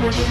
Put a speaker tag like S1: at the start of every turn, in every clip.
S1: Greetings,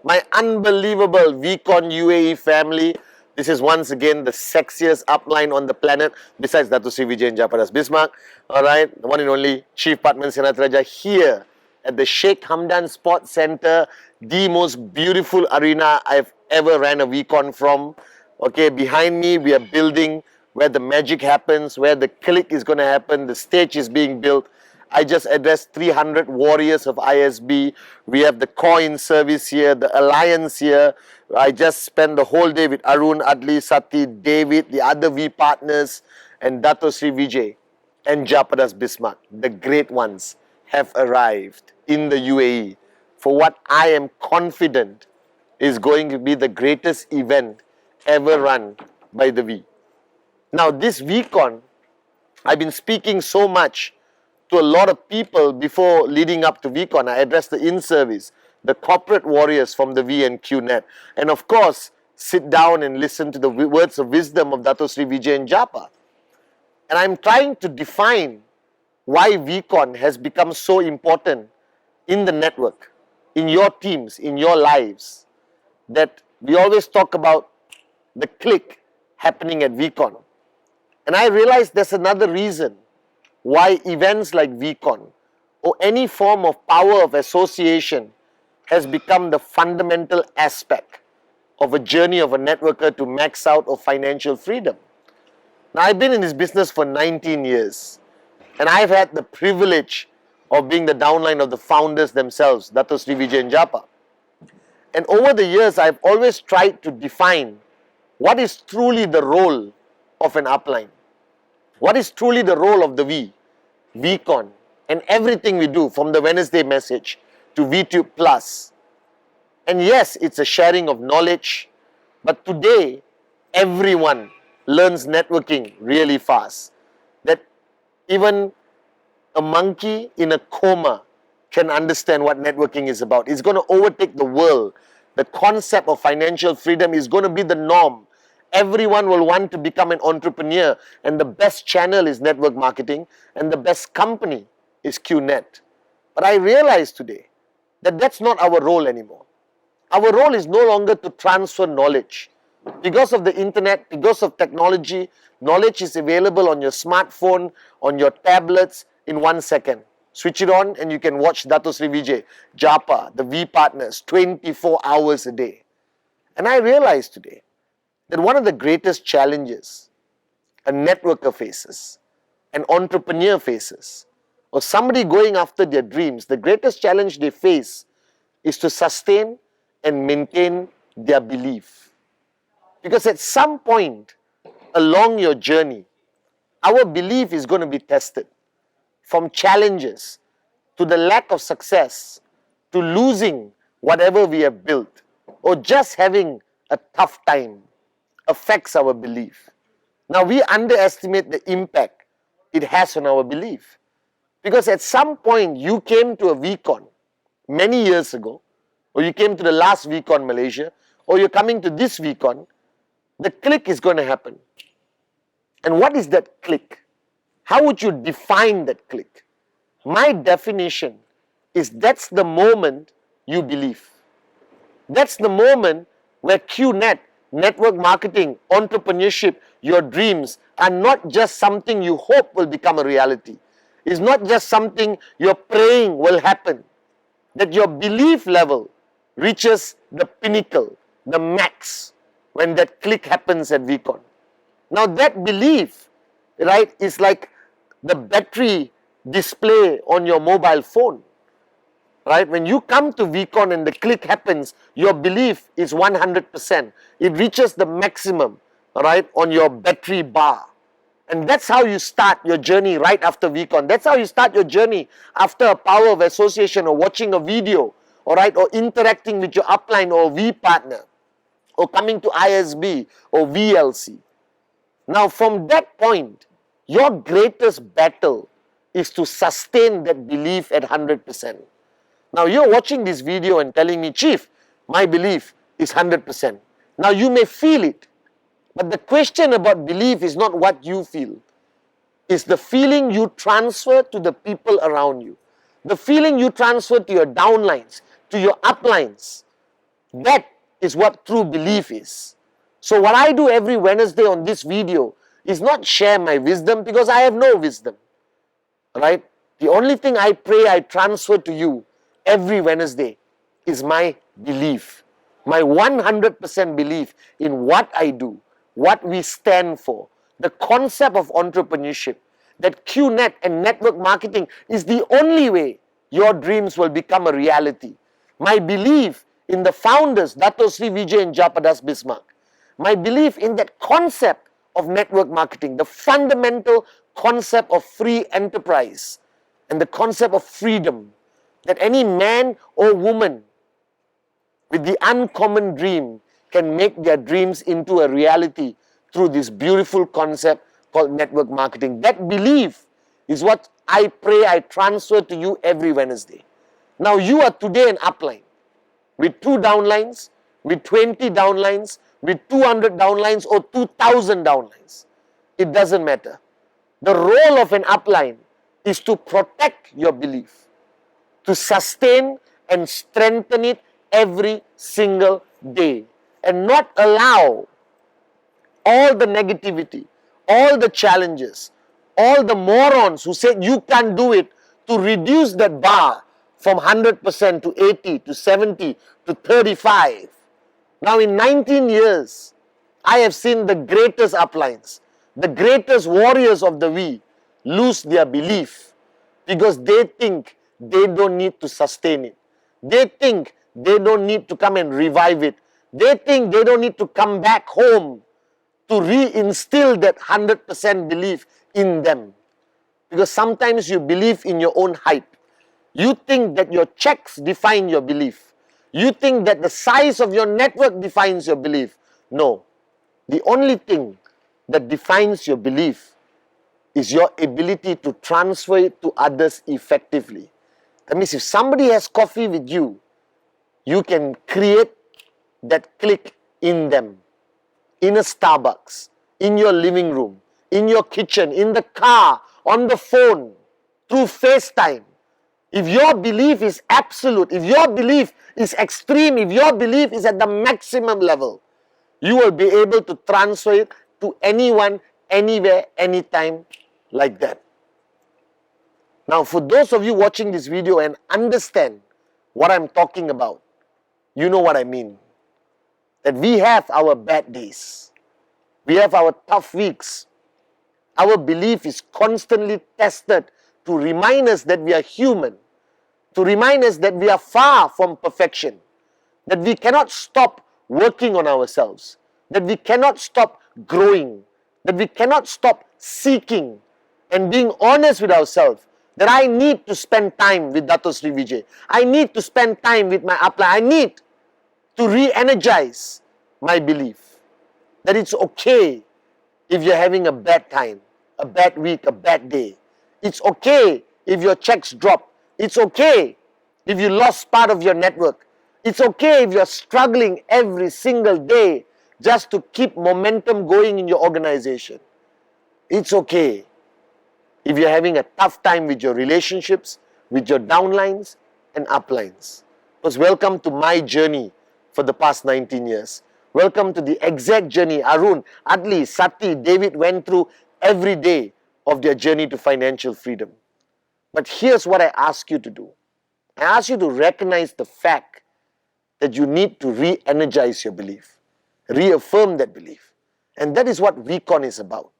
S1: my unbelievable VCon UAE family. This is once again the sexiest upline on the planet, besides Dato Sri Vijay Japadas Bismarck. Alright, the one and only Chief Patman Sinatraja here at the Sheikh Hamdan Sports Center, the most beautiful arena I've ever ran a VCon from. Okay, behind me we are building where the magic happens, where the click is going to happen, the stage is being built. I just addressed 300 warriors of ISB. We have the core in service here, the alliance here. I just spent the whole day with Arun, Adli, Sati, David, the other V partners, and Dato Sri Vijay and Japadas Bismarck. The great ones have arrived in the UAE for what I am confident is going to be the greatest event ever run by the V. Now this VCon, I've been speaking so much to a lot of people before leading up to VCon. I addressed the in-service, the corporate warriors from the V and QNet. And of course, sit down and listen to the words of wisdom of Dato Sri Vijay and Japa. And I'm trying to define why VCon has become so important in the network, in your teams, in your lives, that we always talk about the click happening at VCon. And I realized there's another reason why events like VCon or any form of power of association has become the fundamental aspect of a journey of a networker to max out of financial freedom. Now, I've been in this business for 19 years and I've had the privilege of being the downline of the founders themselves, Dato Sri Vijay and Japa. And over the years, I've always tried to define what is truly the role of an upline. What is truly the role of the V, VCon, and everything we do from the Wednesday message to VTube Plus. And yes, it's a sharing of knowledge, but today, everyone learns networking really fast. That even a monkey in a coma can understand what networking is about. It's going to overtake the world. The concept of financial freedom is going to be the norm. Everyone will want to become an entrepreneur, and the best channel is network marketing and the best company is QNet. But I realize today that that's not our role anymore. Our role is no longer to transfer knowledge. Because of the internet, because of technology, knowledge is available on your smartphone, on your tablets in 1 second. Switch it on and you can watch Dato Sri Vijay, Japa, the V partners 24 hours a day. And I realize today that one of the greatest challenges a networker faces, an entrepreneur faces, or somebody going after their dreams, the greatest challenge they face is to sustain and maintain their belief. Because at some point along your journey, our belief is going to be tested. From challenges to the lack of success to losing whatever we have built or just having a tough time affects our belief. Now we underestimate the impact it has on our belief. Because at some point you came to a VCon many years ago, or you came to the last VCon Malaysia, or you're coming to this VCon, the click is going to happen. And what is that click? How would you define that click? My definition is that's the moment you believe. That's the moment where QNet, network marketing, entrepreneurship, your dreams are not just something you hope will become a reality. It's not just something you're praying will happen. That your belief level reaches the pinnacle, the max, when that click happens at VCon. Now that belief, right, is like the battery display on your mobile phone. Right? When you come to VCon and the click happens, your belief is 100%. It reaches the maximum, right, on your battery bar. And that's how you start your journey right after VCon. That's how you start your journey after a power of association or watching a video, all right, or interacting with your upline or V partner, or coming to ISB or VLC. Now from that point, your greatest battle is to sustain that belief at 100%. Now you're watching this video and telling me, Chief, my belief is 100%. Now you may feel it, but the question about belief is not what you feel. It's the feeling you transfer to the people around you. The feeling you transfer to your downlines, to your uplines. That is what true belief is. So what I do every Wednesday on this video is not share my wisdom, because I have no wisdom. Right? The only thing I pray I transfer to you every Wednesday is my belief. My 100% belief in what I do, what we stand for, the concept of entrepreneurship, that QNet and network marketing is the only way your dreams will become a reality. My belief in the founders, Dato Sri Vijay and Japadas Bismarck. My belief in that concept of network marketing, the fundamental concept of free enterprise and the concept of freedom, that any man or woman with the uncommon dream can make their dreams into a reality through this beautiful concept called network marketing. That belief is what I pray I transfer to you every Wednesday. Now you are today an upline with 2 downlines, with 20 downlines, with 200 downlines or 2,000 downlines. It doesn't matter. The role of an upline is to protect your belief, to sustain and strengthen it every single day, and not allow all the negativity, all the challenges, all the morons who said you can't do it, to reduce that bar from 100% to 80 to 70 to 35. Now in 19 years, I have seen the greatest uplines, the greatest warriors of the we lose their belief because they think they don't need to sustain it. They think they don't need to come and revive it. They think they don't need to come back home to reinstill that 100% belief in them. Because sometimes you believe in your own hype. You think that your checks define your belief. You think that the size of your network defines your belief. No. The only thing that defines your belief is your ability to transfer it to others effectively. That means if somebody has coffee with you, you can create that click in them. In a Starbucks, in your living room, in your kitchen, in the car, on the phone, through FaceTime. If your belief is absolute, if your belief is extreme, if your belief is at the maximum level, you will be able to transfer it to anyone, anywhere, anytime like that. Now, for those of you watching this video and understand what I'm talking about, you know what I mean. That we have our bad days. We have our tough weeks. Our belief is constantly tested to remind us that we are human, to remind us that we are far from perfection, that we cannot stop working on ourselves, that we cannot stop growing, that we cannot stop seeking and being honest with ourselves, that I need to spend time with Dato Sri Vijay. I need to spend time with my upline. I need to re-energize my belief that it's okay if you're having a bad time, a bad week, a bad day. It's okay if your checks drop. It's okay if you lost part of your network. It's okay if you're struggling every single day just to keep momentum going in your organization. It's okay if you're having a tough time with your relationships, with your downlines and uplines. Because welcome to my journey for the past 19 years. Welcome to the exact journey Arun, Adli, Sati, David went through every day of their journey to financial freedom. But here's what I ask you to do. I ask you to recognize the fact that you need to re-energize your belief, reaffirm that belief. And that is what VCon is about.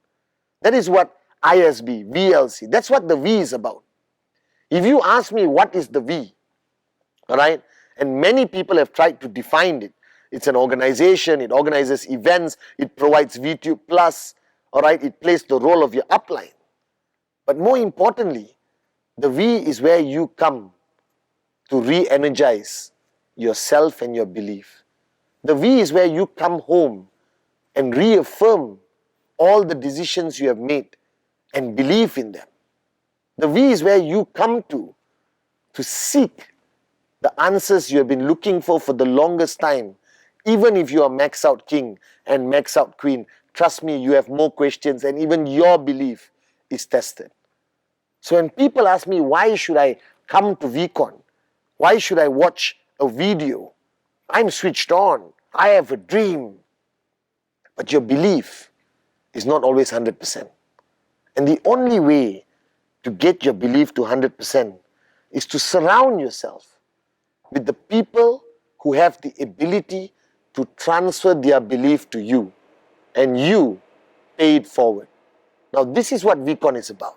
S1: That is what ISB, VLC, that's what the V is about. If you ask me what is the V, alright, and many people have tried to define it. It's an organization, it organizes events, it provides VTube Plus, alright, it plays the role of your upline. But more importantly, the V is where you come to re-energize yourself and your belief. The V is where you come home and reaffirm all the decisions you have made and believe in them. The V is where you come to seek the answers you have been looking for the longest time Even if you are max out king and max out queen, trust me, you have more questions and even your belief is tested. So when people ask me, why should I come to VCon? Why should I watch a video? I'm switched on. I have a dream. But your belief is not always 100%. And the only way to get your belief to 100% is to surround yourself with the people who have the ability to transfer their belief to you, and you pay it forward. Now, this is what VCon is about.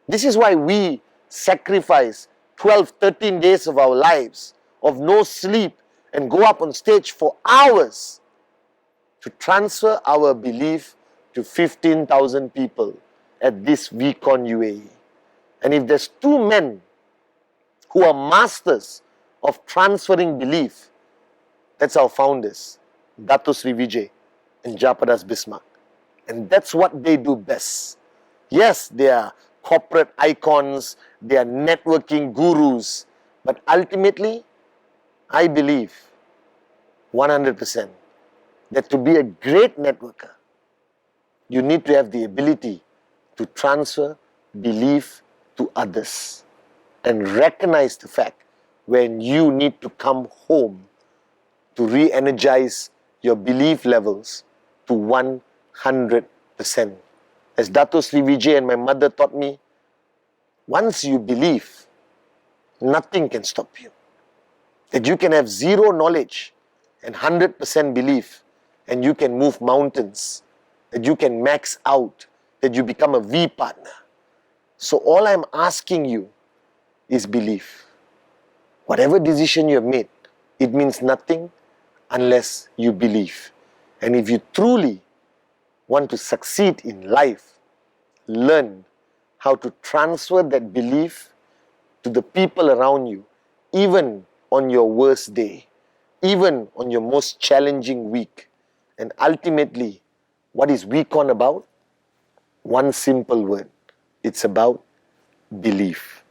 S1: This is why we sacrifice 12, 13 days of our lives of no sleep and go up on stage for hours to transfer our belief to 15,000 people at this VCon UAE. And if there's two men who are masters of transferring belief, that's our founders, Dato Sri Vijay and Japadas Bismarck. And that's what they do best. Yes, they are corporate icons, they are networking gurus, but ultimately, I believe 100% that to be a great networker, you need to have the ability to transfer belief to others and recognize the fact when you need to come home to re-energize your belief levels to 100%. As Dato Sri Vijay and my mother taught me, once you believe, nothing can stop you. That you can have zero knowledge and 100% belief, and you can move mountains, that you can max out, that you become a V partner. So all I'm asking you is belief. Whatever decision you have made, it means nothing unless you believe. And if you truly want to succeed in life, learn how to transfer that belief to the people around you, even on your worst day, even on your most challenging week. And ultimately, what is VCon about? One simple word. It's about belief.